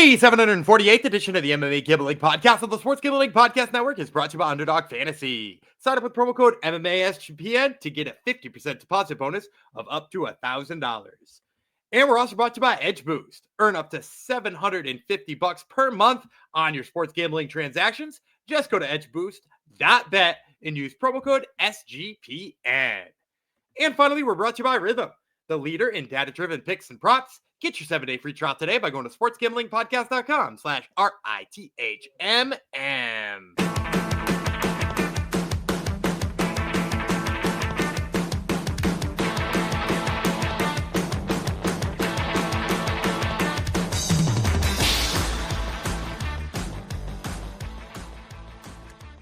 The 748th edition of the MMA Gambling Podcast of the Sports Gambling Podcast Network is brought to you by Underdog Fantasy. Sign up with promo code MMASGPN to get a 50% deposit bonus of up to $1,000. And we're also brought to you by Edge Boost. Earn up to $750 per month on your sports gambling transactions. Just go to edgeboost.bet and use promo code SGPN. And finally, we're brought to you by Rhythm, the leader in data-driven picks and props. Get your 7-day free trial today by going to sportsgamblingpodcast.com/RITHMM.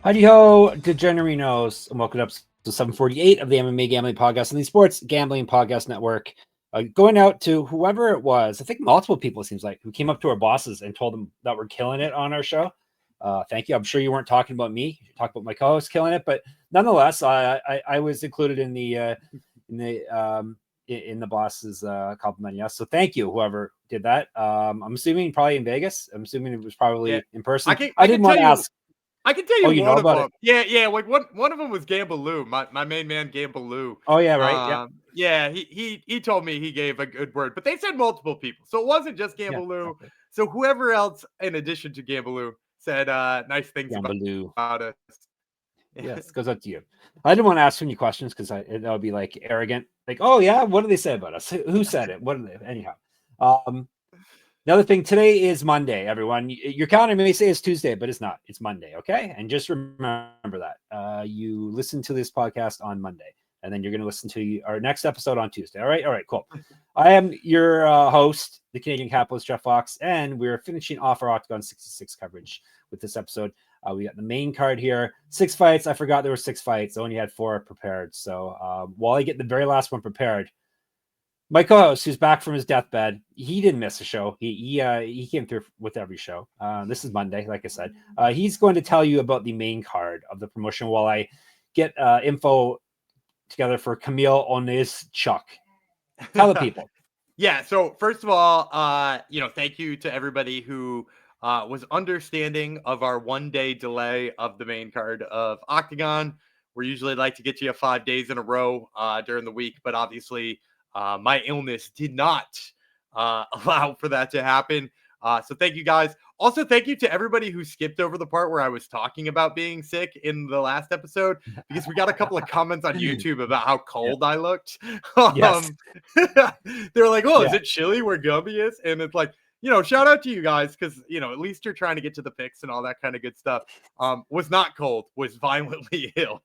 Howdy ho, DeGenerinos, and welcome up to 748 of the MMA Gambling Podcast and the Sports Gambling Podcast Network. Going out to whoever it was, I think multiple people, it seems like, who came up to our bosses and told them that we're killing it on our show. Thank you. I'm sure you weren't talking about me. You talked about my co-host killing it, but nonetheless, I was included in the boss's compliment. Yes, so thank you, whoever did that. I'm assuming probably in Vegas. I'm assuming it was probably in person. I didn't want to ask. I can tell you one of them. It. Yeah. Like one of them was Gamble, my main man Gamble. Oh yeah, right. Yeah. He told me he gave a good word, but they said multiple people, so it wasn't just Gamble. Yeah, exactly. So whoever else, in addition to Gamble, said nice things about us. Yes, goes out to you. I didn't want to ask too many questions because that would be like arrogant. Like, oh yeah, what do they say about us? Who said it? What did they? Anyhow. Another thing, today is Monday, everyone. Your calendar may say it's Tuesday, but it's not. It's Monday, okay? And just remember that. You listen to this podcast on Monday, and then you're going to listen to our next episode on Tuesday. All right, cool. I am your host, the Canadian capitalist, Jeff Fox, and we're finishing off our Oktagon 66 coverage with this episode. We got the main card here. 6 fights. I forgot there were 6 fights. I only had 4 prepared. So while I get the very last one prepared, my co-host, who's back from his deathbed, he didn't miss a show. He came through with every show. This is Monday, like I said. He's going to tell you about the main card of the promotion while I get info together for Kamil Oniszczuk. Tell the people. Yeah. So first of all, thank you to everybody who was understanding of our 1-day delay of the main card of Oktagon. We usually like to get you 5 days in a row during the week, but obviously. My illness did not allow for that to happen. So thank you guys. Also, thank you to everybody who skipped over the part where I was talking about being sick in the last episode, because we got a couple of comments on YouTube about how cold I looked. Yes. They were like, oh, is it chilly where Gumby is? And it's like, shout out to you guys because, at least you're trying to get to the picks and all that kind of good stuff. Was not cold, was violently ill.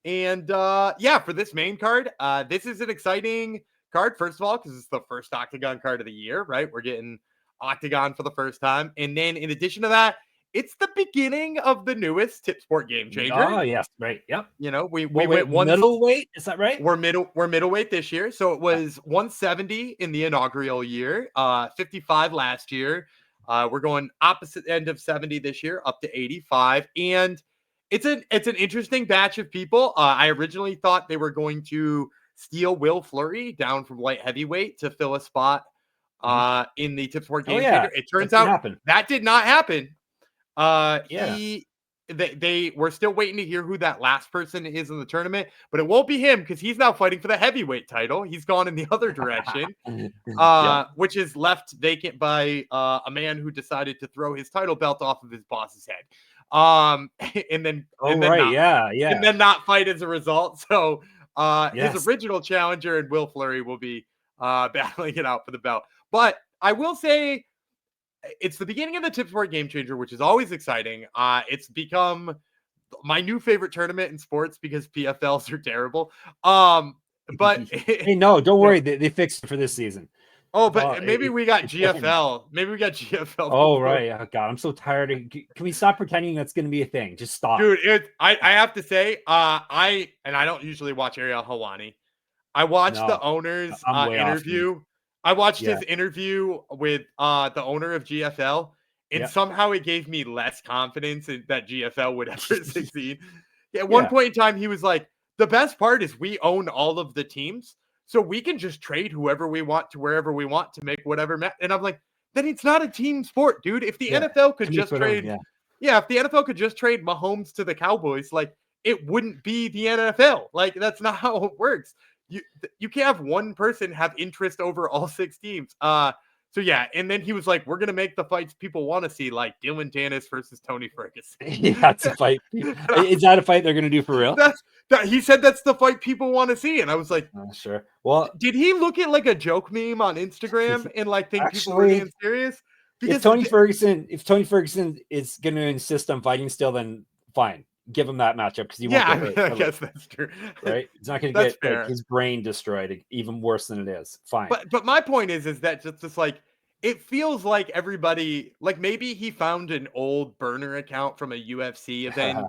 For this main card, this is an exciting card, first of all, because it's the first Oktagon card of the year, right? We're getting Oktagon for the first time. And then in addition to that, it's the beginning of the newest Tip Sport Game Changer. Oh, yes, right. Yep. We went one middleweight, is that right? We're middleweight this year. So it was 170 in the inaugural year, 55 last year. We're going opposite end of 70 this year, up to 85. And it's an interesting batch of people. I originally thought they were going to steal Will Fleury down from light heavyweight to fill a spot in the Tip Sport Game Changer. It turns out that did not happen. We're still waiting to hear who that last person is in the tournament, but it won't be him because he's now fighting for the heavyweight title. He's gone in the other direction, which is left vacant by a man who decided to throw his title belt off of his boss's head. And then not fight as a result. So his original challenger and Will Fleury will be battling it out for the belt. But I will say it's the beginning of the Tip Sport Game Changer, which is always exciting. It's become my new favorite tournament in sports because PFLs are terrible. But hey, no, don't worry, they fixed it for this season. Oh, but maybe we got GFL. Maybe we got GFL. Oh, right. Oh, God, I'm so tired. Can we stop pretending that's going to be a thing? Just stop. Dude, I have to say, I don't usually watch Ariel Helwani. I watched the owner's interview. I watched his interview with the owner of GFL, and somehow it gave me less confidence in that GFL would ever succeed. At one point in time, he was like, the best part is we own all of the teams. So we can just trade whoever we want to wherever we want to make whatever. And I'm like, then it's not a team sport, dude. If the NFL could just trade, if the NFL could just trade Mahomes to the Cowboys, like it wouldn't be the NFL. Like that's not how it works. You can't have one person have interest over all 6 teams. So yeah, and then he was like, "We're gonna make the fights people want to see, like Dylan Dennis versus Tony Ferguson." That's a fight. Is that a fight they're gonna do for real? He said that's the fight people want to see, and I was like, "Sure." Well, did he look at like a joke meme on Instagram and like think people were being serious? Because if Tony Ferguson is gonna insist on fighting still, then fine. Give him that matchup because he won't get paid. I guess that's true. Right? He's not going to get his brain destroyed even worse than it is. Fine. But my point is that just like it feels like everybody like maybe he found an old burner account from a UFC event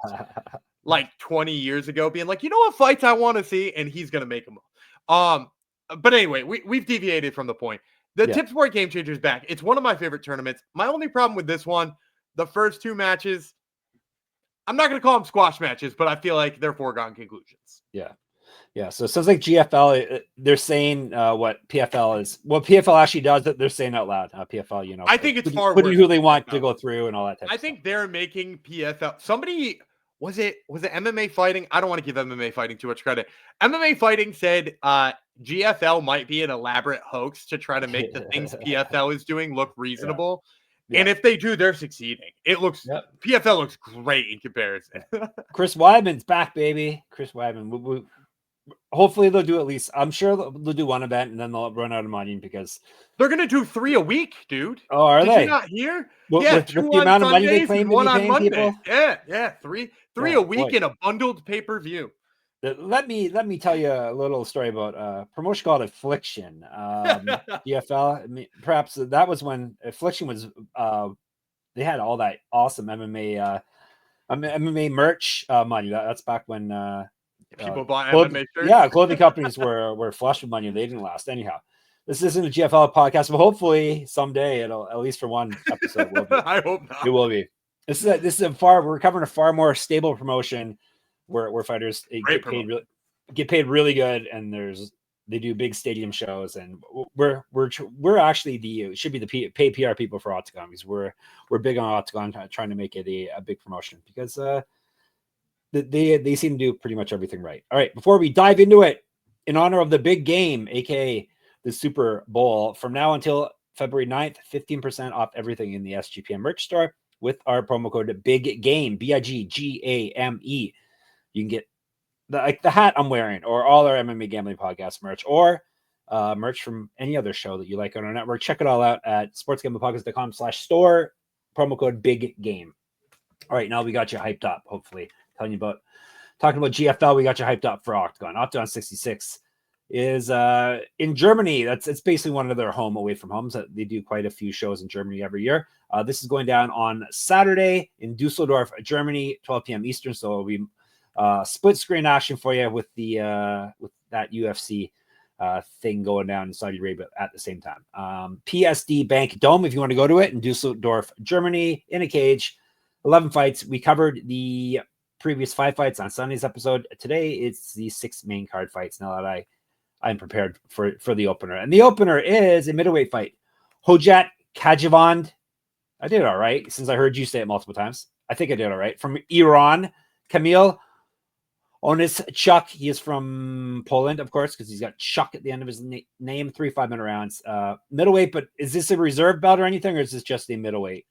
like 20 years ago, being like, you know what fights I want to see, and he's going to make them. But anyway, we've deviated from the point. The Tip Sport Game Changer is back. It's one of my favorite tournaments. My only problem with this one, the first 2 matches. I'm not going to call them squash matches, but I feel like they're foregone conclusions. Yeah. So it sounds like GFL, they're saying what PFL is. What PFL actually does that they're saying out loud. PFL, you know. I think it's far worse. Who they want to go through and all that type of stuff. I think they're making PFL. Somebody, was it MMA Fighting? I don't want to give MMA Fighting too much credit. MMA Fighting said GFL might be an elaborate hoax to try to make the things PFL is doing look reasonable. Yeah. And if they do, they're succeeding. It looks PFL looks great in comparison. Chris Weidman's back, baby. Chris Weidman. Hopefully they'll do at least. I'm sure they'll do one event and then they'll run out of money because they're gonna do 3 a week, dude. Oh, are Did they? You not hear? With the amount of money they claim one to be on Monday. People? Yeah. Three a week in a bundled pay-per-view. Let me tell you a little story about a promotion called Affliction. DFL. I mean, perhaps that was when Affliction was. They had all that awesome MMA merch money. That's back when people bought MMA shirts. Yeah, clothing companies were flush with money. They didn't last anyhow. This isn't a GFL podcast, but hopefully someday it'll, at least for one episode, will be. I hope not. It will be. We're covering a far more stable promotion. Where fighters get paid really good, and they do big stadium shows, and we're actually should be the pay PR people for Oktagon because we're big on Oktagon, trying to make it a big promotion because they seem to do pretty much everything right. All right, before we dive into it, in honor of the big game, aka the Super Bowl, from now until February 9th, 15% off everything in the SGPN merch store with our promo code Big Game, BIGGAME. You can get the hat I'm wearing, or all our MMA Gambling Podcast merch, or merch from any other show that you like on our network. Check it all out at sportsgamblingpodcast.com/store. Promo code Big Game. All right, now we got you hyped up. Hopefully, talking about GFL, we got you hyped up for Oktagon. Oktagon 66 is in Germany. It's basically one of their home away from homes. They do quite a few shows in Germany every year. This is going down on Saturday in Düsseldorf, Germany, 12 p.m. Eastern. So it'll be split screen action for you with with that UFC thing going down in Saudi Arabia at the same time. PSD Bank Dome, if you want to go to it, in Düsseldorf, Germany, in a cage. 11 fights. We covered the previous 5 fights on Sunday's episode. Today it's the 6 main card fights. Now that I'm prepared for the opener, and the opener is a middleweight fight. Hojat Khajevand. I did all right since I heard you say it multiple times. I think I did all right. From Iran, Kamil Oniszczuk. He is from Poland, of course, because he's got Chuck at the end of his name. 3 5-minute rounds. Middleweight, but is this a reserve bout or anything, or is this just a middleweight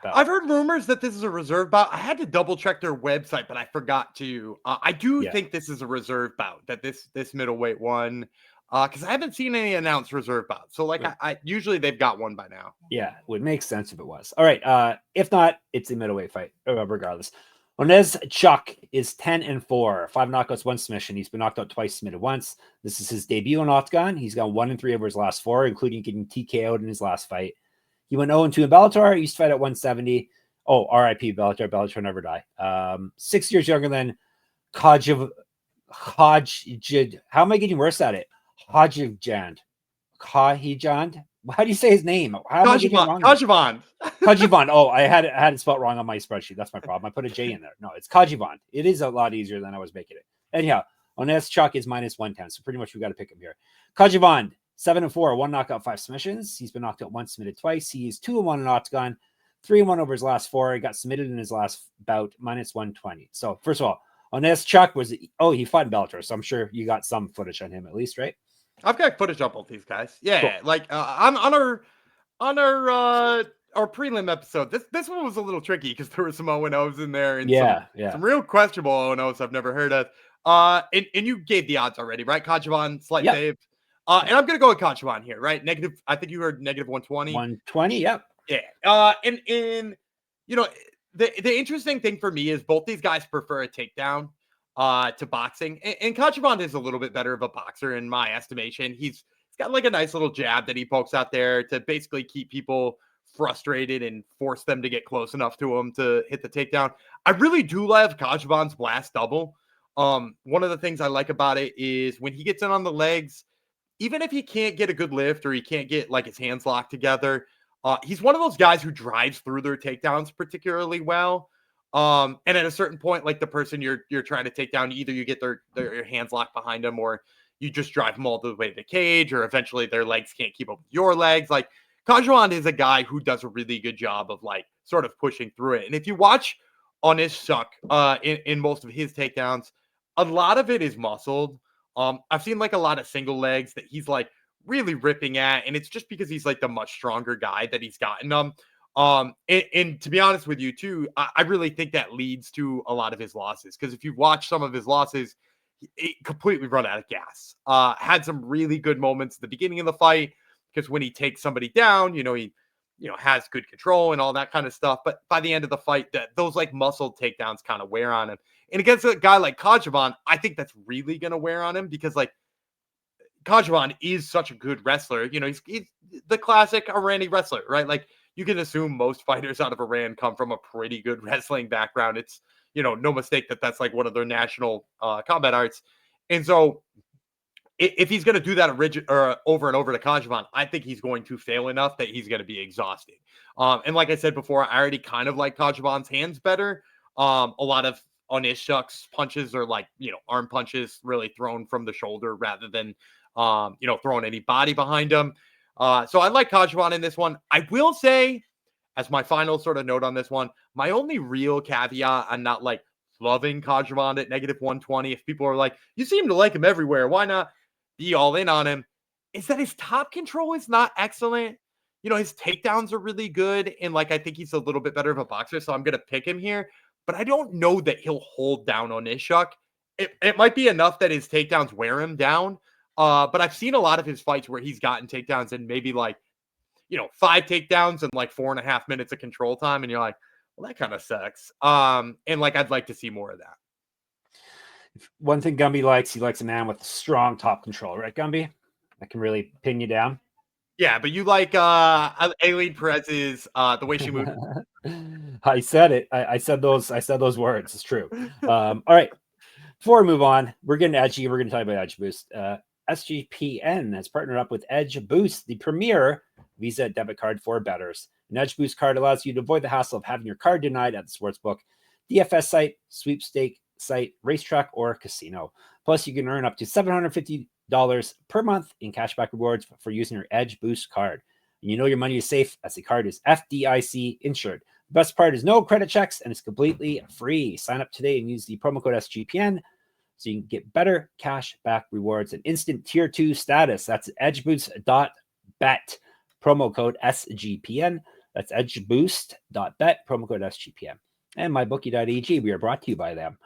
bout? I've heard rumors that this is a reserve bout. I had to double check their website, but I forgot to. I do think this is a reserve bout, that this middleweight one, because I haven't seen any announced reserve bouts. So I usually they've got one by now. Yeah, it would make sense if it was. All right. If not, it's a middleweight fight, regardless. Oniszczuk is 10-4, 5 knockouts, 1 submission. He's been knocked out twice, submitted once. This is his debut on Oktagon. He's gone 1-3 over his last 4, including getting TKO'd in his last fight. He went 0-2 in Bellator. He used to fight at 170. Oh, RIP Bellator. Bellator never die. 6 years younger than Khajevand. How am I getting worse at it? Khajevand. How do you say his name? Khajevand. Khajevand. Oh, I had it spelled wrong on my spreadsheet. That's my problem. I put a J in there. No, it's Khajevand. It is a lot easier than I was making it. Anyhow, Oniszczuk is -110. So pretty much we got to pick him here. Khajevand, 7-4, 1 knockout, 5 submissions. He's been knocked out once, submitted twice. He's 2-1 in Oktagon, 3-1 over his last 4. He got submitted in his last bout, -120. So first of all, Oniszczuk he fought in Bellator, so I'm sure you got some footage on him at least, right? I've got footage up both these guys. Yeah, cool. like on our prelim episode, this one was a little tricky because there were some O&Os in there and some real questionable O&Os I've never heard of. And you gave the odds already, right? Khajevand, slight fave. And I'm gonna go with Khajevand here, right? Negative. I think you heard -120. 120. Yep. Yeah. And you know, the interesting thing for me is both these guys prefer a takedown to boxing, and Khajevand is a little bit better of a boxer in my estimation. He's got like a nice little jab that he pokes out there to basically keep people frustrated and force them to get close enough to him to hit the takedown. I really do love Khajevand's blast double. One of the things I like about it is when he gets in on the legs, even if he can't get a good lift or he can't get like his hands locked together, he's one of those guys who drives through their takedowns particularly well. And at a certain point, like the person you're trying to take down, either you get their hands locked behind them or you just drive them all the way to the cage, or eventually their legs can't keep up with your legs. Like Khajevand is a guy who does a really good job of like sort of pushing through it. And if you watch Oniszczuk in most of his takedowns, a lot of it is muscled. I've seen like a lot of single legs that he's like really ripping at, and it's just because he's like the much stronger guy that he's gotten them. And to be honest with you too, I really think that leads to a lot of his losses, because if you watch some of his losses, he completely run out of gas. Had some really good moments at the beginning of the fight, because when he takes somebody down, he has good control and all that kind of stuff. But by the end of the fight, those like muscled takedowns kind of wear on him. And against a guy like Khajevand, I think that's really going to wear on him, because like Khajevand is such a good wrestler. He's the classic Irani wrestler, right? Like you can assume most fighters out of Iran come from a pretty good wrestling background. It's, no mistake that that's like one of their national combat arts. And so if he's going to do that over and over to Khajevand, I think he's going to fail enough that he's going to be exhausting. And like I said before, I already kind of like Khajevand's hands better. A lot of Oniszczuk's punches are like, arm punches really thrown from the shoulder rather than, throwing any body behind him. So I like Khajevand in this one. I will say, as my final sort of note on this one, my only real caveat on not like loving Khajevand at -120, if people are like, you seem to like him everywhere, why not be all in on him, is that his top control is not excellent. His takedowns are really good, and like I think he's a little bit better of a boxer, so I'm going to pick him here. But I don't know that he'll hold down Oniszczuk. It might be enough that his takedowns wear him down. But I've seen a lot of his fights where he's gotten takedowns and maybe like, 5 takedowns and like 4.5 minutes of control time. And you're like, well, that kind of sucks. And like, I'd like to see more of that. One thing Gumby likes, he likes a man with strong top control, right, Gumby? That can really pin you down. Yeah, but you like Aileen Perez's the way she moved. I said it. I said those words. It's true. All right. Before we move on, we're getting edgy. We're going to talk about Edge Boost. SGPN has partnered up with Edge Boost, the premier Visa debit card for bettors. An Edge Boost card allows you to avoid the hassle of having your card denied at the sportsbook, DFS site, sweepstake site, racetrack, or casino. Plus, you can earn up to $750 per month in cashback rewards for using your Edge Boost card. And your money is safe as the card is FDIC insured. The best part is no credit checks and it's completely free. Sign up today and use the promo code SGPN so you can get better cashback rewards and instant tier 2 status. That's edgeboost.bet, promo code SGPN. That's edgeboost.bet, promo code SGPN. And mybookie.ag, we are brought to you by them.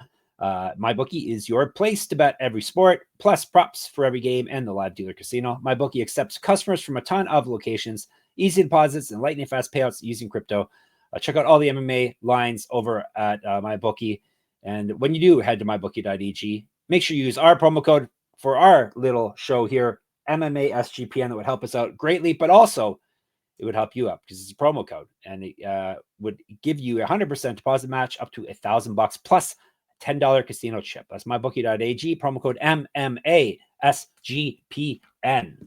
MyBookie is your place to bet every sport, plus props for every game and the live dealer casino. MyBookie accepts customers from a ton of locations, easy deposits, and lightning fast payouts using crypto. Check out all the MMA lines over at MyBookie. And when you do head to mybookie.ag, make sure you use our promo code for our little show here, MMA SGPN. That would help us out greatly, but also it would help you up because it's a promo code, and it would give you a 100% deposit match up to $1,000 plus $10 casino chip. That's mybookie.ag, promo code MMA SGPN.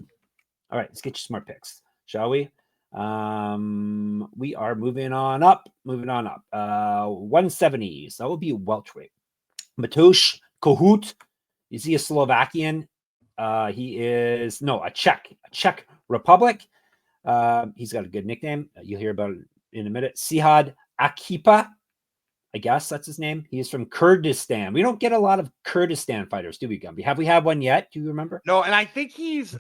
All right, let's get you some more picks, shall we? We are moving on up. 170. So that will be welterweight. Matouš, Kohout. Is he a Slovakian? He is a Czech Republic. He's got a good nickname. You'll hear about it in a minute. Cihad Akipa, I guess that's his name. He is from Kurdistan. We don't get a lot of Kurdistan fighters, do we, Gumby? Have we had one yet? Do you remember? No, and I think he's.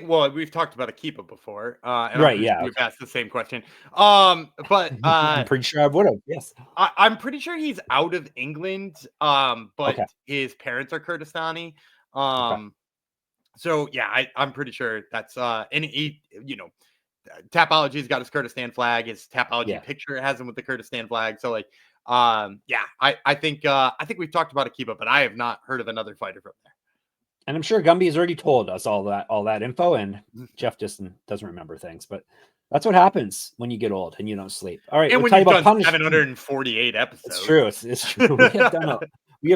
Well, we've talked about Akipa before, and right? Yeah, we've asked the same question. But I'm pretty sure I would have. Yes, I'm pretty sure he's out of England. But okay. his parents are Kurdistani. Okay. So yeah, I'm pretty sure that's and he, Tapology's got his Kurdistan flag. His Tapology picture has him with the Kurdistan flag. So like, I think we've talked about Akipa, but I have not heard of another fighter from there. And I'm sure Gumby has already told us all that info, and Jeff just doesn't remember things. But that's what happens when you get old and you don't sleep. All right, and we'll when you've done punishment. 748 episodes. It's true. It's true.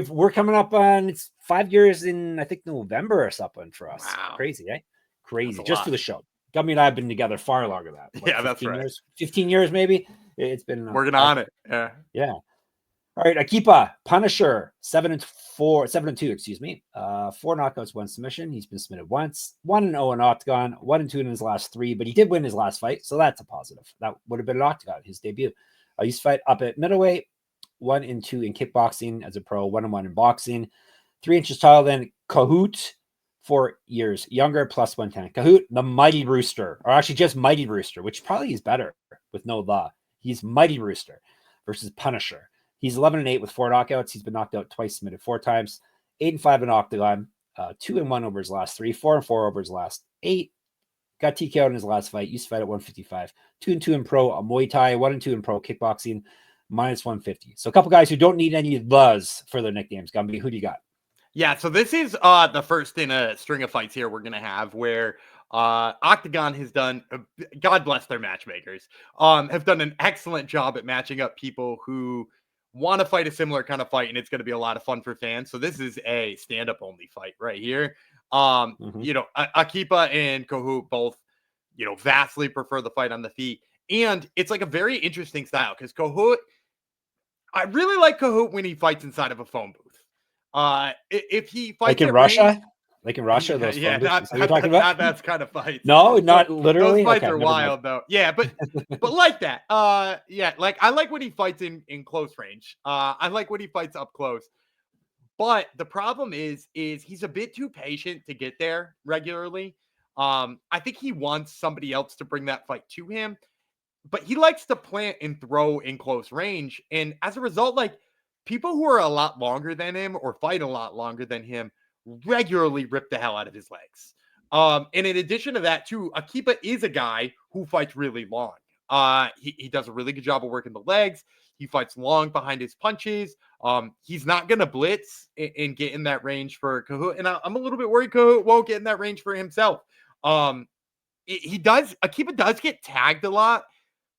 We're coming up on 5 years in, I think, November or something for us. Wow. Crazy, eh? Crazy. Just for the show. Gumby and I have been together far longer than that. Yeah, that's right. 15 years maybe. It's been working on it. Yeah. All right, Akipa, Punisher, 7-2, excuse me. 4 knockouts, 1 submission. He's been submitted once, 1-0 in Oktagon, 1-2 in his last 3, but he did win his last fight, so that's a positive. That would have been an Oktagon, his debut. He used to fight up at middleweight, 1-2 in kickboxing as a pro, 1-1 in boxing, 3 inches taller than Kohout, 4 years younger, plus 110. Kohout, the Mighty Rooster, or actually just Mighty Rooster, which probably is better with no law. He's Mighty Rooster versus Punisher. He's 11-8 with 4 knockouts. He's been knocked out twice, submitted 4 times. 8-5 in Oktagon. 2-1 over his last 3. 4-4 over his last 8. Got TKO'd in his last fight. Used to fight at 155. 2-2 in pro Muay Thai. 1-2 in pro kickboxing. Minus 150. So a couple guys who don't need any buzz for their nicknames. Gumby, who do you got? Yeah, so this is the first in a string of fights here we're going to have where Oktagon has done, God bless their matchmakers, have done an excellent job at matching up people who want to fight a similar kind of fight, and it's going to be a lot of fun for fans. So this is a stand-up only fight right here. Akipa and Kohout both, vastly prefer the fight on the feet. And it's like a very interesting style because Kohout, I really like Kohout when he fights inside of a phone booth. If he fights like in Russia, those yeah, not that's kind of fights. No, not literally. Those fights are wild though. Yeah, but like that. Like I like when he fights in close range. I like when he fights up close. But the problem is he's a bit too patient to get there regularly. I think he wants somebody else to bring that fight to him, but he likes to plant and throw in close range, and as a result, like people who are a lot longer than him or fight a lot longer than him regularly rip the hell out of his legs. And in addition to that, too, Akipa is a guy who fights really long. He does a really good job of working the legs. He fights long behind his punches. He's not going to blitz and get in that range for Kohout. And I'm a little bit worried Kohout won't get in that range for himself. Akipa does get tagged a lot,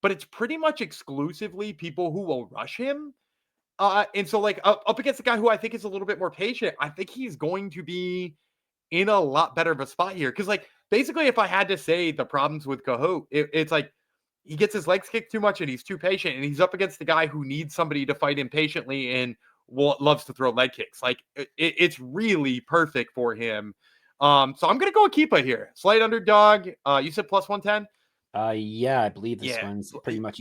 but it's pretty much exclusively people who will rush him. And so like up against a guy who I think is a little bit more patient, I think he's going to be in a lot better of a spot here. Cause like basically if I had to say the problems with Kohout, it's like he gets his legs kicked too much and he's too patient, and he's up against the guy who needs somebody to fight him patiently and loves to throw leg kicks. Like it's really perfect for him. So I'm going to go Akipa here. Slight underdog. You said plus 110? Yeah, I believe this one's pretty much,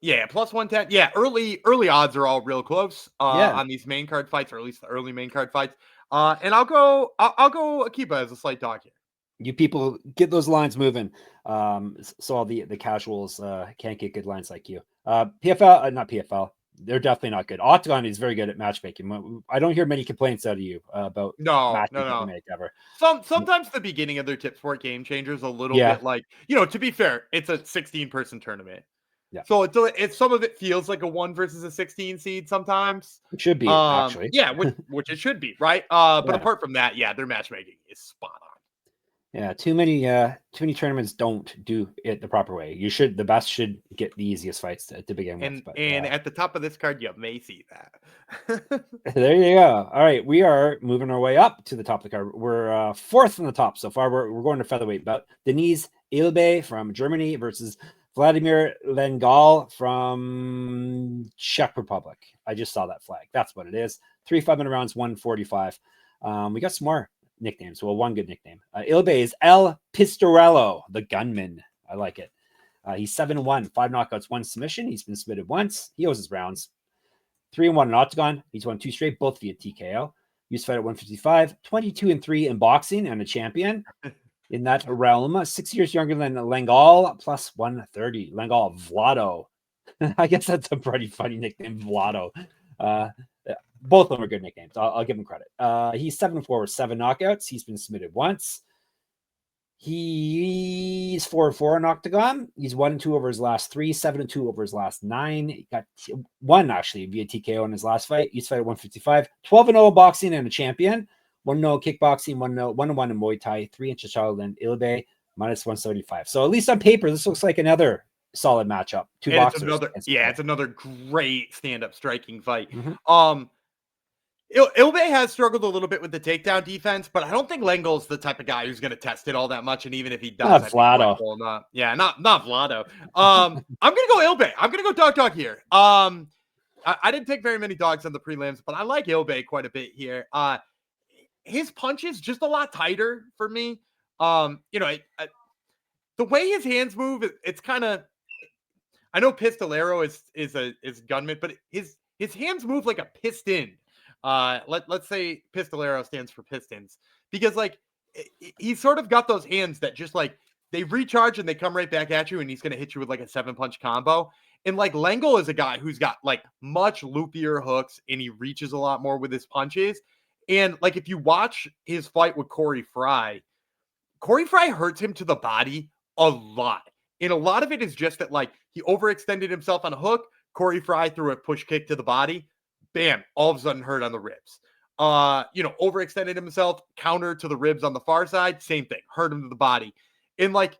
Yeah, plus 110. Yeah, early odds are all real close on these main card fights, or at least the early main card fights. And I'll go Akipa as a slight dog here. You people get those lines moving. So all the casuals can't get good lines like you. PFL, not PFL. They're definitely not good. Oktagon is very good at matchmaking. I don't hear many complaints out of you about matchmaking no. make ever. Sometimes the beginning of their Tip Sport Game Changers a little bit like, to be fair, it's a 16-person tournament. Yeah. So it's some of it feels like a 1 versus a 16 seed sometimes. It should be, actually. Yeah, which it should be, right? But apart from that, their matchmaking is spot on. Yeah, too many tournaments don't do it the proper way. The best should get the easiest fights to begin with. But, at the top of this card, you may see that. There you go. All right, we are moving our way up to the top of the card. We're fourth from the top so far. We're going to featherweight bout. Deniz Ilbay from Germany versus Vladimír Lengál from Czech Republic. I just saw that flag. That's what it is. 3 5-minute rounds, 145. We got some more nicknames. Well, one good nickname. Ilbay is El Pistorello, the gunman. I like it. He's 7-1, 5 knockouts, 1 submission. He's been submitted once. He owes his rounds. 3-1 in Oktagon. He's won 2 straight, both via TKO. Used to fight at 155, 22-3 in boxing, and a champion in that realm. 6 years younger than Lengál, plus 130. Lengál Vlado. I guess that's a pretty funny nickname, Vlado. Both of them are good nicknames. I'll give him credit. He's 7-4 with 7 knockouts. He's been submitted once. He's 4-4 in Oktagon. He's 1-2 over his last 3, 7-2 over his last 9. He got 1 actually via TKO in his last fight. He's fight at 155. 12-0 boxing and a champion. 1-0 kickboxing, 1-1 in Muay Thai, 3 inches taller than Ilbay, minus 175. So at least on paper, this looks like another solid matchup. Two boxers. It's another great stand-up striking fight. Ilbay has struggled a little bit with the takedown defense, but I don't think Lengál's the type of guy who's going to test it all that much. And even if he does, not Vlado. Not Vlado. I'm going to go Ilbay. I'm going to go dog here. I didn't take very many dogs on the prelims, but I like Ilbay quite a bit here. His punch is just a lot tighter for me. The way his hands move, it's kind of. I know Pistolero is gunman, but his hands move like a piston. Let's say Pistolero stands for pistons, because like he's sort of got those hands that just like they recharge and they come right back at you, and he's going to hit you with like a 7-punch combo. And like Lengál is a guy who's got like much loopier hooks, and he reaches a lot more with his punches. And like if you watch his fight with Corey Fry hurts him to the body a lot. And a lot of it is just that like he overextended himself on a hook. Corey Fry threw a push kick to the body. Bam, all of a sudden hurt on the ribs. Overextended himself, counter to the ribs on the far side, same thing, hurt him to the body. And like,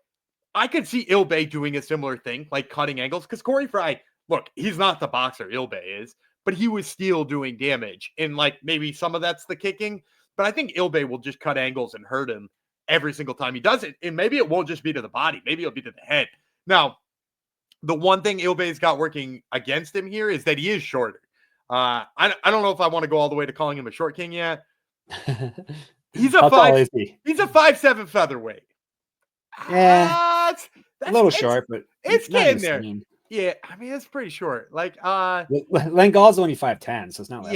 I could see Ilbay doing a similar thing, like cutting angles, because Corey Fry, look, he's not the boxer Ilbay is, but he was still doing damage. And like, maybe some of that's the kicking, but I think Ilbay will just cut angles and hurt him every single time he does it. And maybe it won't just be to the body, maybe it'll be to the head. Now, the one thing Ilbay's got working against him here is that he is shorter. I don't know if I want to go all the way to calling him a short king yet. He's a 5'7" featherweight. Yeah, a little short, but it's getting there. Yeah, I mean it's pretty short. Like Lengál's only 5'10", so it's not like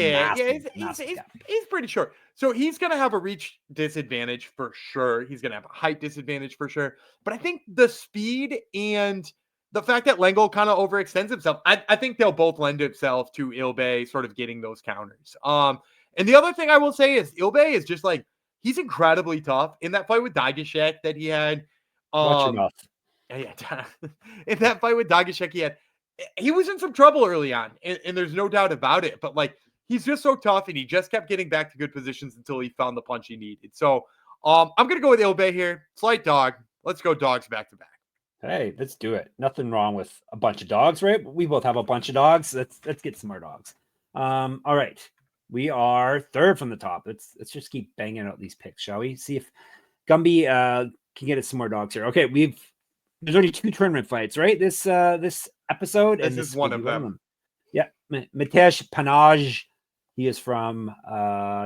he's pretty short. So he's gonna have a reach disadvantage for sure. He's gonna have a height disadvantage for sure. But I think the speed and the fact that Lengál kind of overextends himself, I think they'll both lend itself to Ilbay sort of getting those counters. And the other thing I will say is Ilbay is just like, he's incredibly tough. In that fight with Dagashek that he had, in that fight with Dagashek he was in some trouble early on, and there's no doubt about it. But like, he's just so tough, and he just kept getting back to good positions until he found the punch he needed. So I'm gonna go with Ilbay here. Slight dog. Let's go dogs back to back. Hey, let's do it. Nothing wrong with a bunch of dogs, right? We both have a bunch of dogs. Let's get some more dogs. All right. We are third from the top. Let's just keep banging out these picks, shall we? See if Gumby can get us some more dogs here. Okay, there's only 2 tournament fights, right? This episode. This is one of them. Yeah. Matouš Peňáz, he is from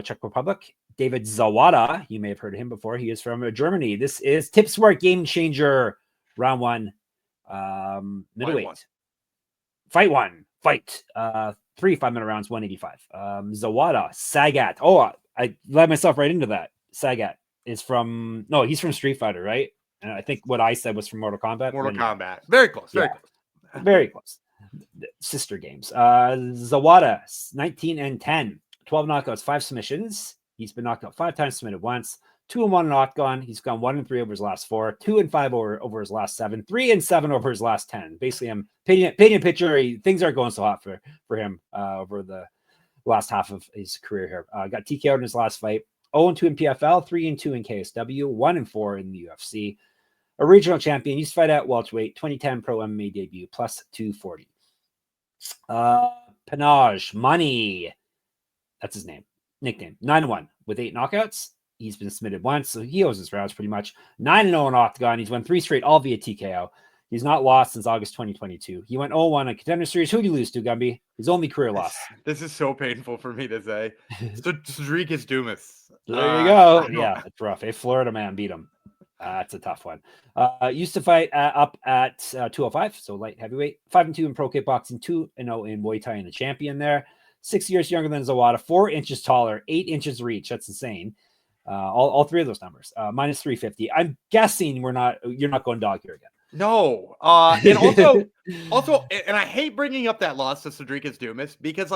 Czech Republic. David Zawada, you may have heard of him before. He is from Germany. This is Tipsport Game Changer. Round 1, middleweight. Fight 3 5-minute rounds, 185. Zawada, Sagat. Oh, I led myself right into that. Sagat is he's from Street Fighter, right? And I think what I said was from Mortal Kombat. Kombat. Very close. Very close. Sister games. Zawada, 19-10. 12 knockouts, 5 submissions. He's been knocked out 5 times, submitted once. 2-1 in Oktagon. He's gone 1-3 over his last 4, 2-5 over his last 7, 3-7 over his last 10. Basically, I'm painting a picture. Things aren't going so hot for him over the last half of his career here. Got TKO'd in his last fight. 0-2 in PFL, 3-2 in KSW, 1-4 in the UFC. A regional champion. Used to fight at welterweight. 2010 pro MMA debut, plus 240. Peňáz, Money. That's his nickname. 9-1 with 8 knockouts. He's been submitted once, so he owes his rounds pretty much. 9-0 in Oktagon. He's won 3 straight, all via TKO. He's not lost since August 2022. He went 0-1 on Contender Series. Who did he lose to, Gumby? His only career loss. This is so painful for me to say. Cedric Dumas. There you go. Yeah, it's rough. A Florida man beat him. That's a tough one. Used to fight up at 205, so light heavyweight. 5-2 in pro kickboxing, 2-0 in Muay Thai, and the champion there. 6 years younger than Zawada, 4 inches taller, 8 inches reach. That's insane. All three of those numbers. Minus 350. I'm guessing you're not going dog here again. No. And also, and I hate bringing up that loss to Cedric Dumas because,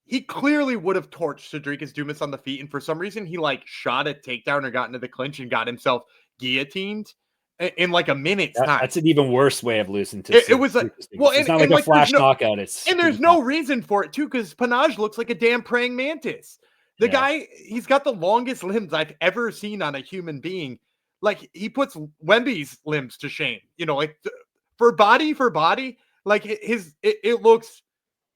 he clearly would have torched Cedric Dumas on the feet, and for some reason, he shot a takedown or got into the clinch and got himself guillotined in a minute's time. That's an even worse way of losing to. It was it's not a flash knockout. There's no reason for it too, because Peñáz looks like a damn praying mantis. The guy, he's got the longest limbs I've ever seen on a human being. He puts Wemby's limbs to shame. For body,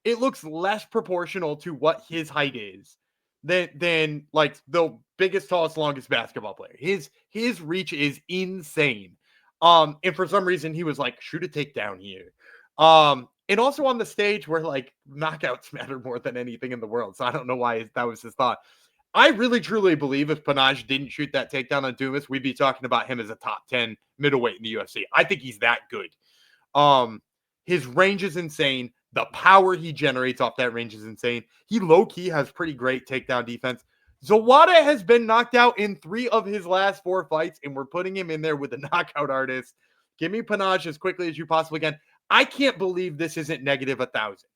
it looks less proportional to what his height is than the biggest, tallest, longest basketball player. His reach is insane. And for some reason he was shoot a takedown here. And also on the stage where knockouts matter more than anything in the world. So I don't know why that was his thought. I really truly believe if Peñáz didn't shoot that takedown on Dumas, we'd be talking about him as a top 10 middleweight in the UFC. I think he's that good. His range is insane. The power he generates off that range is insane. He low-key has pretty great takedown defense. Zawada has been knocked out in 3 of his last 4 fights, and we're putting him in there with a knockout artist. Give me Peñáz as quickly as you possibly can. I can't believe this isn't negative 1,000.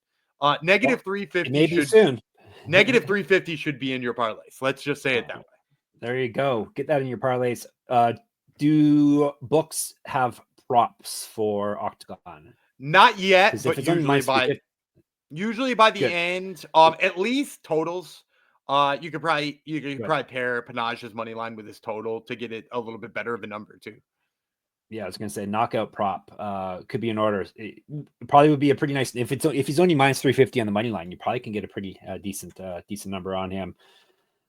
Negative 350. Maybe soon. Negative 350 should be in your parlays. Let's just say it that way. There you go. Get that in your parlays. Do books have props for Oktagon? Not yet, but usually by the end, at least totals. You could probably pair Peñáz's money line with his total to get it a little bit better of a number too. Yeah, I was gonna say knockout prop could be in order. It probably would be a pretty nice if he's only minus 350 on the money line. You probably can get a pretty decent number on him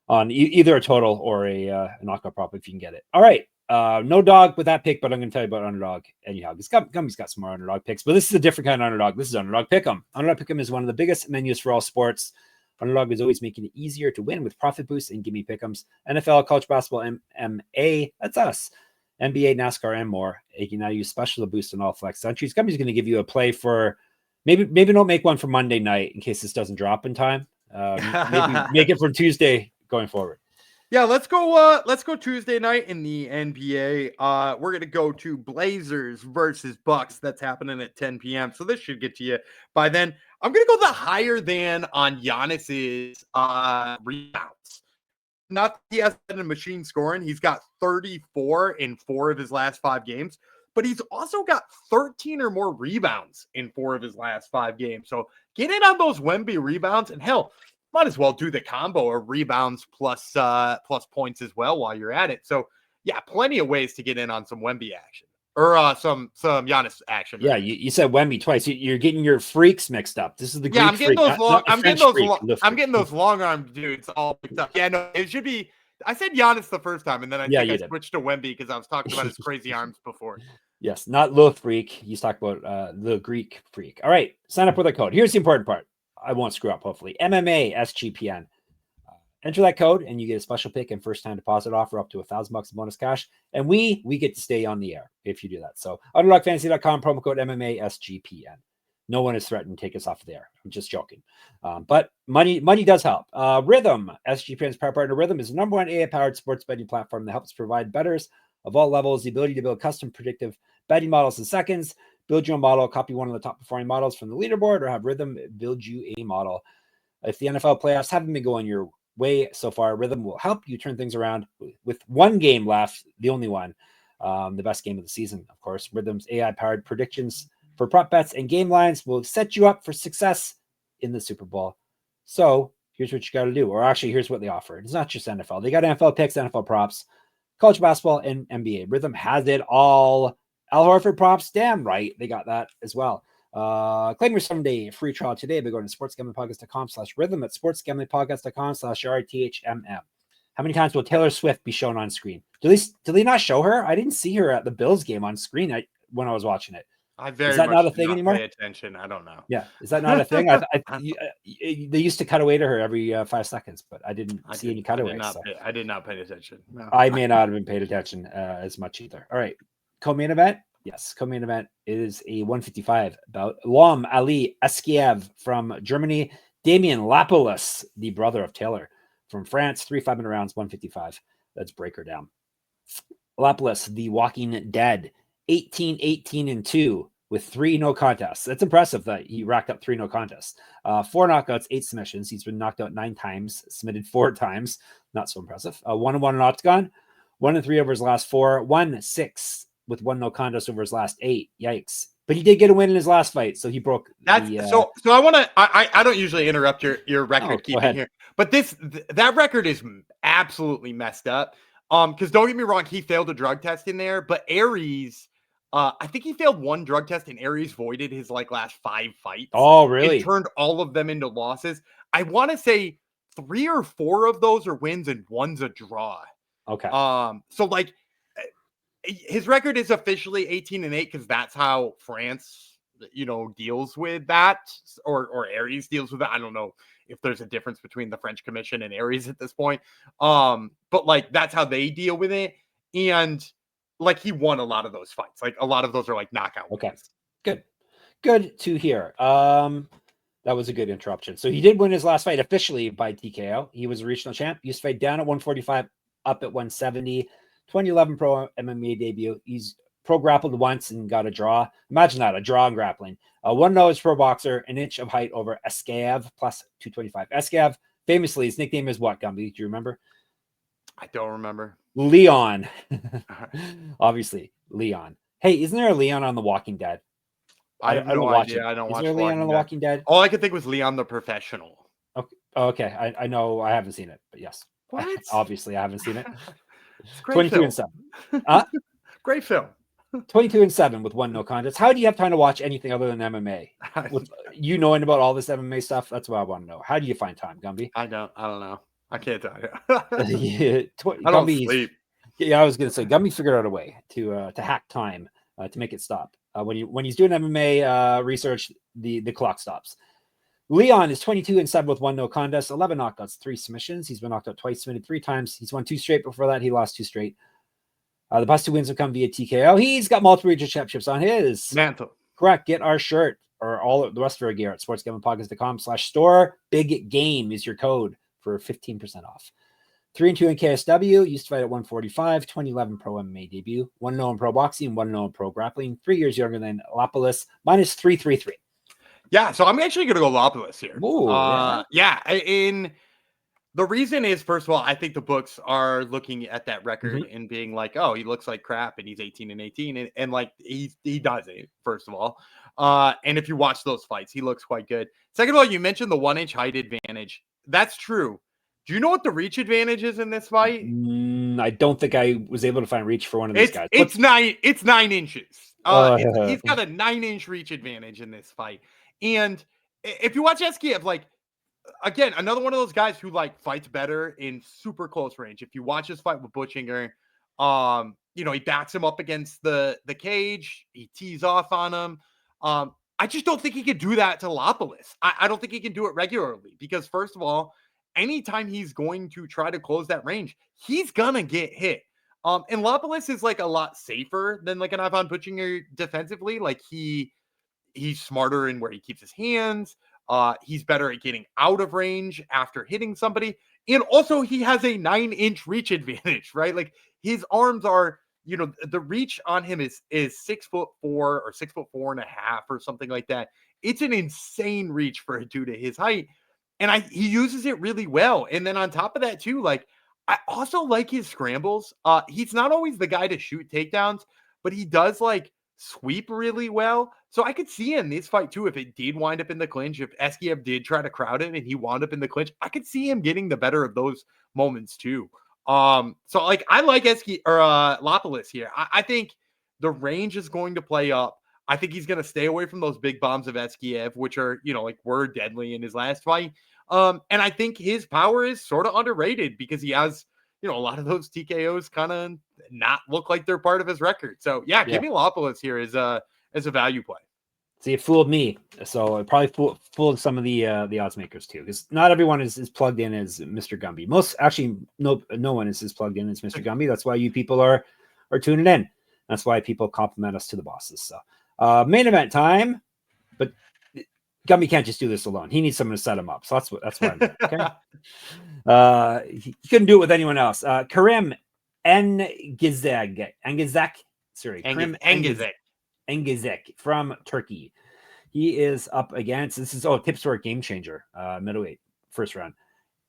on either a total or a knockout prop if you can get it. All right. No dog with that pick, but I'm going to tell you about underdog anyhow. Gummy's got some more underdog picks, but this is a different kind of underdog. This is underdog pick'em. Underdog pick'em is one of the biggest menus for all sports. Underdog is always making it easier to win with profit boosts and gimme pick'ems. NFL, college basketball, MMA, that's us. NBA, NASCAR, and more. You can now use special boost on all flex entries. Gummy's going to give you a play for maybe don't make one for Monday night in case this doesn't drop in time. Maybe make it for Tuesday going forward. Yeah, let's go Tuesday night in the NBA. We're gonna go to Blazers versus Bucks. That's happening at 10 p.m. So this should get to you by then. I'm gonna go the higher than on Giannis's rebounds. Not that he has been a machine scoring. He's got 34 in 4 of his last 5 games, but he's also got 13 or more rebounds in 4 of his last 5 games. So get in on those Wemby rebounds, and hell, might as well do the combo of rebounds plus points as well while you're at it. So yeah, plenty of ways to get in on some Wemby action or some Giannis action. Yeah, you said Wemby twice. You're getting your freaks mixed up. This is the Greek I'm getting freak, I'm getting those long arm dudes all mixed up. Yeah, no, it should be. I said Giannis the first time, and then I switched to Wemby because I was talking about his crazy arms before. Yes, not the freak. You talk about the Greek freak. All right, sign up with a code. Here's the important part. I won't screw up, hopefully. MMA SGPN. Enter that code and you get a special pick and first time deposit offer up to $1,000 in bonus cash. And we get to stay on the air if you do that. So underdogfantasy.com, promo code MMA SGPN. No one is threatened to take us off of the air. I'm just joking. But money does help. Rhythm, SGPN's power partner. Rhythm is the #1 AI-powered sports betting platform that helps provide bettors of all levels the ability to build custom predictive betting models in seconds. Build your own model, copy one of the top performing models from the leaderboard, or have Rhythm build you a model. If the NFL playoffs haven't been going your way so far, Rhythm will help you turn things around with one game left, the only one, the best game of the season, of course. Rhythm's AI-powered predictions for prop bets and game lines will set you up for success in the Super Bowl. So here's what you got to do. Or actually, here's what they offer. It's not just NFL. They got NFL picks, NFL props, college basketball, and NBA. Rhythm has it all. Al Horford props, damn right. They got that as well. Claim your 7-day free trial today by going to sportsgamblingpodcast.com/rhythm at sportsgamblingpodcast.com/RTHMM. How many times will Taylor Swift be shown on screen? Do they not show her? I didn't see her at the Bills game on screen when I was watching it. I very Is that much not a do thing not anymore? pay attention. I don't know. Yeah, is that not a thing? They used to cut away to her every 5 seconds, but I didn't see any cutaways. I did not pay attention. No. I may not have been paid attention as much either. All right, co-main event. Yes, co-main event is a 155 bout. Lom-Ali Eskiev from Germany. Damien Lapilus, the brother of Taylor from France. 3 5-minute rounds, 155. Let's break her down. Lapilus, the Walking Dead, 18-18-2 with 3 no contests. That's impressive that he racked up 3 no contests. 4 knockouts, 8 submissions. He's been knocked out 9 times, submitted 4 times. Not so impressive. 1-1 in Oktagon, 1-3 over his last 4, 1-6 with 1 no contest over his last 8. Yikes. But he did get a win in his last fight, so he broke. So I want to. I don't usually interrupt your record keeping here, but that record is absolutely messed up. Because don't get me wrong, he failed a drug test in there, but Aries, I think he failed 1 drug test, and Aries voided his last 5 fights. Oh, really? And turned all of them into losses. I want to say 3 or 4 of those are wins, and 1's a draw. Okay. So his record is officially 18-8 because that's how France, deals with that, or Aries deals with that. I don't know if there's a difference between the French Commission and Aries at this point. But that's how they deal with it. And he won a lot of those fights. A lot of those are knockout wins. Okay. Good to hear. That was a good interruption. So he did win his last fight officially by TKO. He was a regional champ. He used to fight down at 145, up at 170. 2011 pro MMA debut. He's pro grappled once and got a draw. Imagine that, a draw in grappling. 1-0 is pro boxer, an inch of height over Eskiev, plus 225. Eskiev, famously, his nickname is what, Gumby? Do you remember? I don't remember. Leon. Obviously, Leon. Hey, isn't there a Leon on The Walking Dead? I have no idea. I don't watch Leon on The Walking Dead. All I could think was Leon the Professional. Okay. I know I haven't seen it, but yes. What? Obviously, I haven't seen it. 22-7. Great film. 22-7 with 1 no contest. How do you have time to watch anything other than MMA? With you knowing about all this MMA stuff, that's what I want to know. How do you find time, Gumby? I don't know. I can't tell you. I don't sleep. Yeah, I was gonna say Gumby figured out a way to hack time to make it stop. When he's doing MMA research, the clock stops. Leon is 22-7 with 1 no contest, 11 knockouts, 3 submissions. He's been knocked out twice, submitted 3 times. He's won 2 straight. Before that, he lost 2 straight. The past 2 wins have come via TKO. He's got multiple regional championships on his mantle. Correct. Get our shirt or all the rest of our gear at sportsgamblingpodcast.com/store. Big game is your code for 15% off. 3-2 in KSW. Used to fight at 145. 2011 pro MMA debut. 1-0 in pro boxing. 1-0 in pro grappling. 3 years younger than Lapilus. Minus 333. Yeah, so I'm actually going to go Lapilus here. Ooh, yeah. The reason is, first of all, I think the books are looking at that record and being like, oh, he looks like crap and he's 18-18. And he doesn't, first of all. And if you watch those fights, he looks quite good. Second of all, you mentioned the 1-inch height advantage. That's true. Do you know what the reach advantage is in this fight? I don't think I was able to find reach for one of these guys. It's 9 inches. He's got a 9-inch reach advantage in this fight. And if you watch Eskiev, again, another one of those guys who fights better in super close range. If you watch his fight with Butchinger, he backs him up against the cage. He tees off on him. I just don't think he could do that to Lapilus. I don't think he can do it regularly because, first of all, anytime he's going to try to close that range, he's gonna get hit. And Lapilus is a lot safer than an Ivan Butchinger defensively. He's smarter in where he keeps his hands. He's better at getting out of range after hitting somebody. And also he has a 9-inch reach advantage, right? His arms are, the reach on him is 6'4" or 6'4.5" or something like that. It's an insane reach for a dude at his height. And he uses it really well. And then on top of that too, I also like his scrambles. He's not always the guy to shoot takedowns, but he does sweep really well. So I could see in this fight too, if it did wind up in the clinch, if Eskiev did try to crowd him and he wound up in the clinch, I could see him getting the better of those moments too. I like Lapilus here. I think the range is going to play up. I think he's going to stay away from those big bombs of Eskiev, which are, were deadly in his last fight. And I think his power is sort of underrated because he has, a lot of those TKOs kind of not look like they're part of his record. So yeah, give me Lapilus here as as a value play. See, it fooled me, so it probably fooled some of the odds makers too, because not everyone is plugged in as Mr. Gumby. No one is as plugged in as Mr. Gumby. That's why you people are tuning in. That's why people compliment us to the bosses. So, main event time, but Gumby can't just do this alone. He needs someone to set him up. So that's why I'm there. Okay. He couldn't do it with anyone else. Kerim Engizek. Engizek from Turkey. He is up against, this is Tipsport Game Changer, middleweight, first round.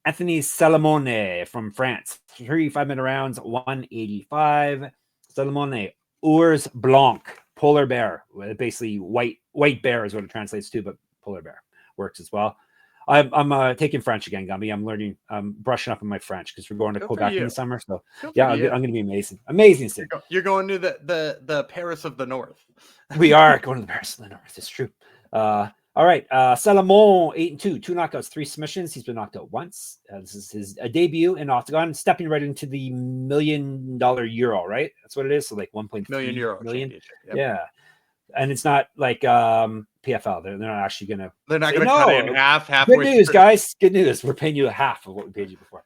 Anthony Salamone from France. 35-minute rounds, 185. Salamone, Ours Blanc, polar bear. Basically, white bear is what it translates to, but polar bear works as well. I'm taking French again, Gumby. I'm brushing up on my French because we're going to Quebec in the summer. So yeah, I'm going to be amazing. Amazing city. You're going to the Paris of the North. We are going to the Paris of the North. It's true. All right. Salamone, 8-2, 2 knockouts, 3 submissions. He's been knocked out once. This is his debut in Oktagon, stepping right into the $1 million euro, right? That's what it is. So like 1.3 million. Yep. Yeah. And it's not like PFL. They're not actually going to. They're not going to cut it in half. Good news, guys. Good news. We're paying you half of what we paid you before.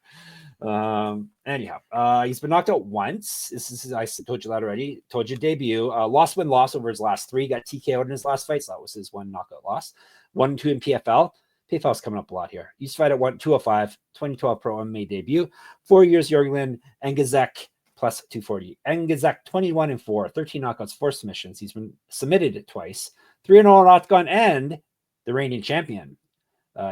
Anyhow, he's been knocked out once. This is, I told you that already. Told you debut. Loss over his last 3. Got TKO'd in his last fight. So that was his 1 knockout loss. 1-2 in PFL. PFL's coming up a lot here. Used to fight at 205, 2012 Pro MMA debut. 4 years Jorgen Engizek. Plus 240. Engizek 21-4, 13 knockouts, 4 submissions. He's been submitted twice. 3-0 in Oktagon and the reigning champion.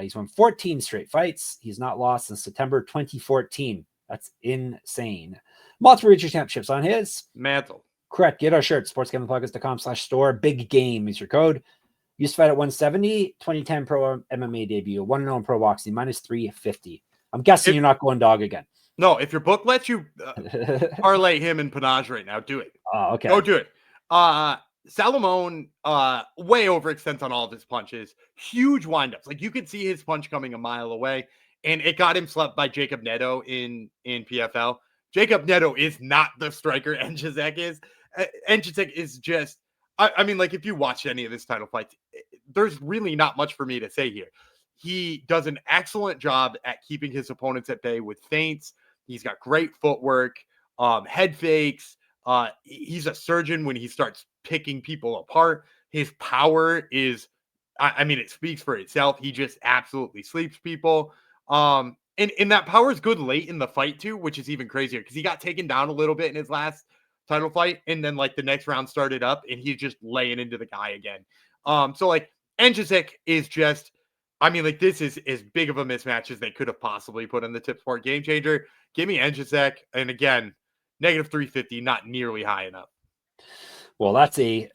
He's won 14 straight fights. He's not lost since September 2014. That's insane. Multiple regional championships on his mantle. Correct. Get our shirt. sportsgamblingpodcast.com/store. Big game is your code. Used to fight at 170. 2010 Pro MMA debut. 1-0 Pro Boxing. -350. I'm guessing you're not going dog again. No, if your book lets you parlay him and Peñáz right now, do it. Oh, okay. Go do it. Salamone, way overextends on all of his punches. Huge windups. Like you could see his punch coming a mile away, and it got him slept by Jacob Neto in PFL. Jacob Neto is not the striker Engizek is. Engizek is just, I mean, like if you watch any of his title fights, there's really not much for me to say here. He does an excellent job at keeping his opponents at bay with feints. He's got great footwork, head fakes. He's a surgeon when he starts picking people apart. His power is, I mean, it speaks for itself. He just absolutely sleeps people. And that power is good late in the fight too, which is even crazier because he got taken down a little bit in his last title fight. And then like the next round started up and he's just laying into the guy again. So like Engizek is just, I mean, like this is as big of a mismatch as they could have possibly put in the Tipsport Game Changer. Give me Engizek, and again, -350, not nearly high enough. Well, that's a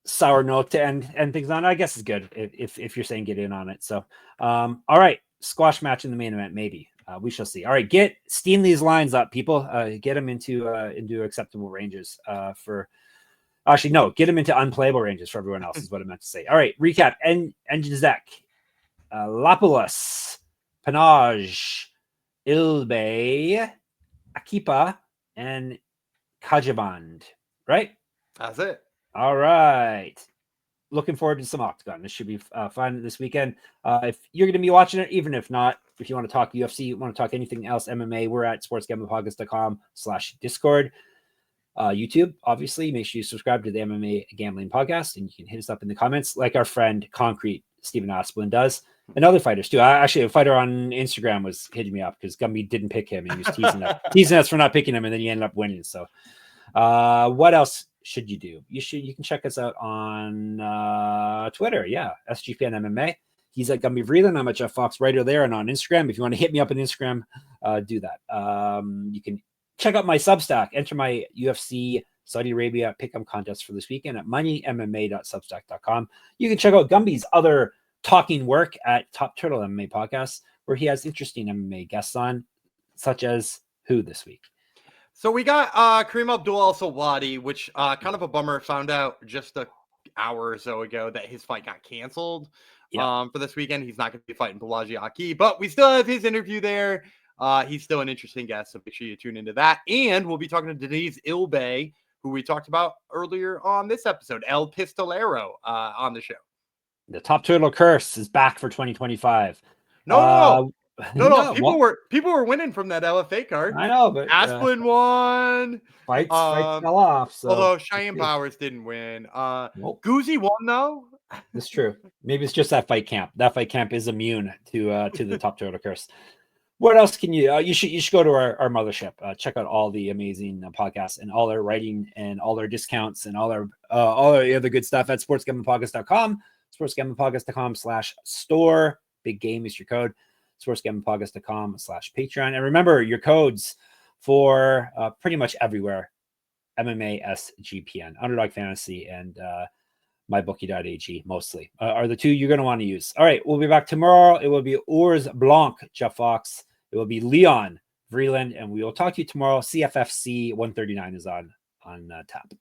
sour note to end things on. I guess it's good if you're saying get in on it. So, all right, squash match in the main event, maybe. We shall see. All right, steam these lines up, people. Get them into acceptable ranges Actually, no, get them into unplayable ranges for everyone else is what I meant to say. All right, recap. Engizek. Lapilus, Peñáz, Ilbay, Akipa, and Khajevand. Right? That's it. All right. Looking forward to some Oktagon. This should be fun this weekend. If you're going to be watching it, even if not, if you want to talk UFC, you want to talk anything else MMA, we're at sportsgamblingpodcast.com/Discord. YouTube, obviously, make sure you subscribe to the MMA Gambling Podcast, and you can hit us up in the comments like our friend Concrete Stephen Asplin does, and other fighters too. Actually, a fighter on Instagram was hitting me up because Gumby didn't pick him, and he was teasing us for not picking him, and then he ended up winning. So, what else should you do? You can check us out on Twitter. Yeah, SGPN MMA. He's at Gumby Vreeland. I'm at Jeff Fox Writer there, and on Instagram. If you want to hit me up on Instagram, do that. You can check out my Substack. Enter my UFC Saudi Arabia pick'em contest for this weekend at moneymma.substack.com. You can check out Gumby's other talking work at Top Turtle MMA Podcast, where he has interesting MMA guests on, such as who this week? So we got Kareem Abdul-Al-Sawadi, which kind of a bummer. Found out just an hour or so ago that his fight got canceled for this weekend. He's not going to be fighting Balaji Aki, but we still have his interview there. He's still an interesting guest, so make sure you tune into that. And we'll be talking to Deniz Ilbay, who we talked about earlier on this episode, El Pistolero, on the show. The Top Turtle Curse is back for 2025. No. People what? were winning from that LFA card. I know, but Asplin won. Fights fell off. So although Cheyenne Powers didn't win. Nope. Goozy won though. That's true. Maybe it's just that fight camp. That fight camp is immune to the Top Turtle Curse. What else can you? You should go to our mothership. Check out all the amazing podcasts and all our writing and all our discounts and all our other good stuff at sportsgamblingpodcast.com. sportsgamblingpodcast.com/store. Big game is your code. sportsgamblingpodcast.com/Patreon. And remember your codes for pretty much everywhere: MMA, SGPN, Underdog Fantasy, and mybookie.ag mostly are the two you're going to want to use. All right, we'll be back tomorrow. It will be Urs Blanc, Jeff Fox. It will be Leon Vreeland, and we will talk to you tomorrow. CFFC 139 is on tap.